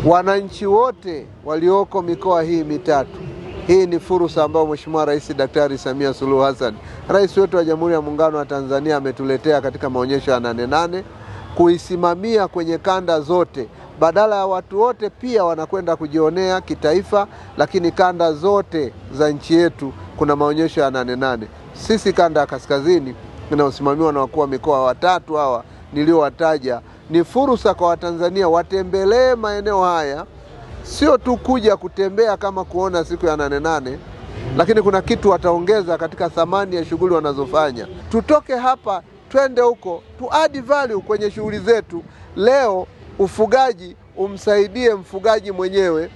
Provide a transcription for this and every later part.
Wananchi wote walioko mikoa hii mitatu, hii ni fursa ambayo Mheshimiwa Rais Daktari Samia Suluhu Hassan, Rais wetu wa Jamhuri ya Muungano wa Tanzania, ametuletea katika maonyesho ya 88 kuisimamia kwenye kanda zote. Badala ya watu wote pia wanakwenda kujionea kitaifa, lakini kanda zote za nchi yetu kuna maonyesho ya 88. Sisi kanda ya kaskazini inayosimamiwa na wakuu wa mikoa watatu hawa niliowataja, ni fursa kwa Watanzania watembelee maeneo haya, sio tu kuja kutembea kama kuona siku ya 88, lakini kuna kitu wataongeza katika thamani ya shughuli wanazofanya. Tutoke hapa twende huko, tu add value kwenye shughuli zetu. Leo ufugaji umsaidie mfugaji mwenyewe,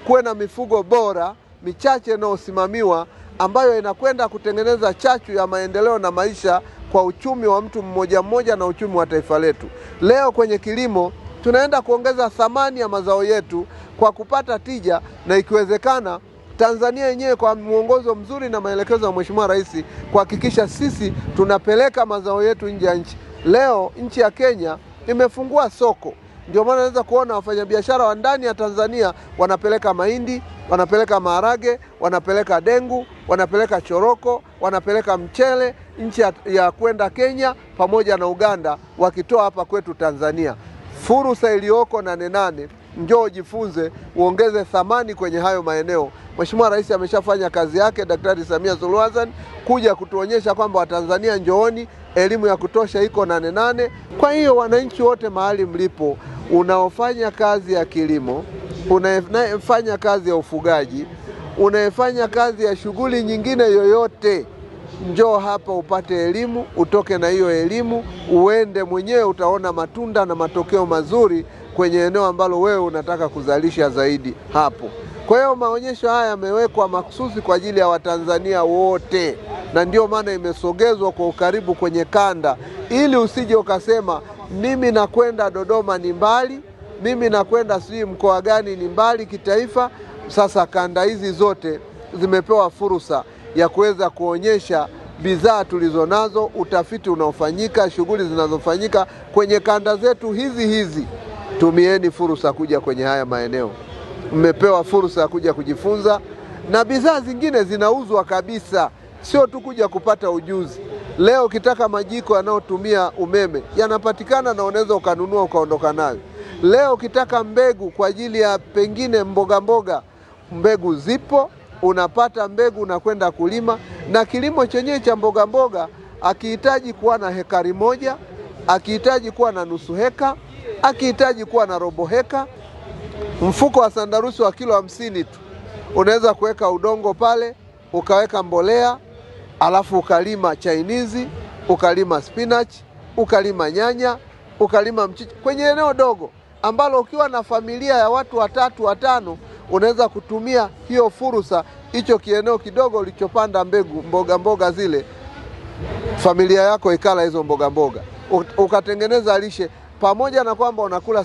kuwe na mifugo bora michache inayosimamiwa, ambayo inakwenda kutengeneza chachu ya maendeleo na maisha kwa uchumi wa mtu mmoja mmoja na uchumi wa taifa letu. Leo kwenye kilimo tunaenda kuongeza thamani ya mazao yetu kwa kupata tija, na ikiwezekana Tanzania yenyewe kwa mwongozo mzuri na maelekezo ya Mheshimiwa Rais kuhakikisha sisi tunapeleka mazao yetu nje ya nchi. Leo nchi ya Kenya imefungua soko, ndio maana naweza kuona wafanyabiashara wa ndani ya Tanzania wanapeleka mahindi, wanapeleka maharage, wanapeleka dengu, wanapeleka choroko, wanapeleka mchele nchi ya kwenda Kenya pamoja na Uganda, wakitoa hapa kwetu Tanzania. Fursa iliyoko 88, njoo jifunze, uongeze thamani kwenye hayo maeneo. Mheshimiwa Rais ameshafanya kazi yake, Daktari Samia Suluhu Hassan, kuja kutuonyesha kwamba Watanzania njooni, elimu ya kutosha iko 88. Kwa hiyo wananchi wote mahali mlipo, unaofanya kazi ya kilimo, unayefanya kazi ya ufugaji, unayefanya kazi ya shughuli nyingine yoyote, njoo hapa upate elimu, utoke na hiyo elimu, uende mwenyewe, utaona matunda na matokeo mazuri kwenye eneo ambalo wewe unataka kuzalisha zaidi hapo. Kwa hiyo maonyesho haya yamewekwa makususi kwa ajili ya Watanzania wote, na ndio maana imesogezwa kwa ukaribu kwenye kanda, ili usije ukasema mimi nakwenda Dodoma ni mbali, mimi nakwenda sijui mkoa gani ni mbali kitaifa. Sasa kanda hizi zote zimepewa fursa ya kuweza kuonyesha bidhaa tulizonazo, utafiti unaofanyika, shughuli zinazofanyika kwenye kanda zetu hizi. Tumieni fursa kuja kwenye haya maeneo. Mmepewa fursa ya kuja kujifunza, na bidhaa zingine zinauzwa kabisa, sio tu kuja kupata ujuzi. Leo ukitaka majiko yanayotumia umeme yanapatikana, na unaweza ukanunua ukaondoka nayo. Leo ukitaka mbegu kwa ajili ya pengine mboga, mbegu zipo, unapata mbegu, unakwenda kulima. Na kilimo chenyewe cha mboga akihitaji kuwa na hekari moja, akihitaji kuwa na nusu heka, akihitaji kuwa na robo heka, mfuko wa sandarusi wa kilo 50 tu, unaweza kuweka udongo pale, ukaweka mbolea, alafu ukalima chainizi, ukalima spinach, ukalima nyanya, ukalima mchicha kwenye eneo dogo, ambalo ukiwa na familia ya watu 3 5 unaweza kutumia hiyo fursa, hicho kieneo kidogo ulichopanda mbegu mboga zile, familia yako ikala hizo mboga, ukatengeneza lishe, pamoja na kwamba unakula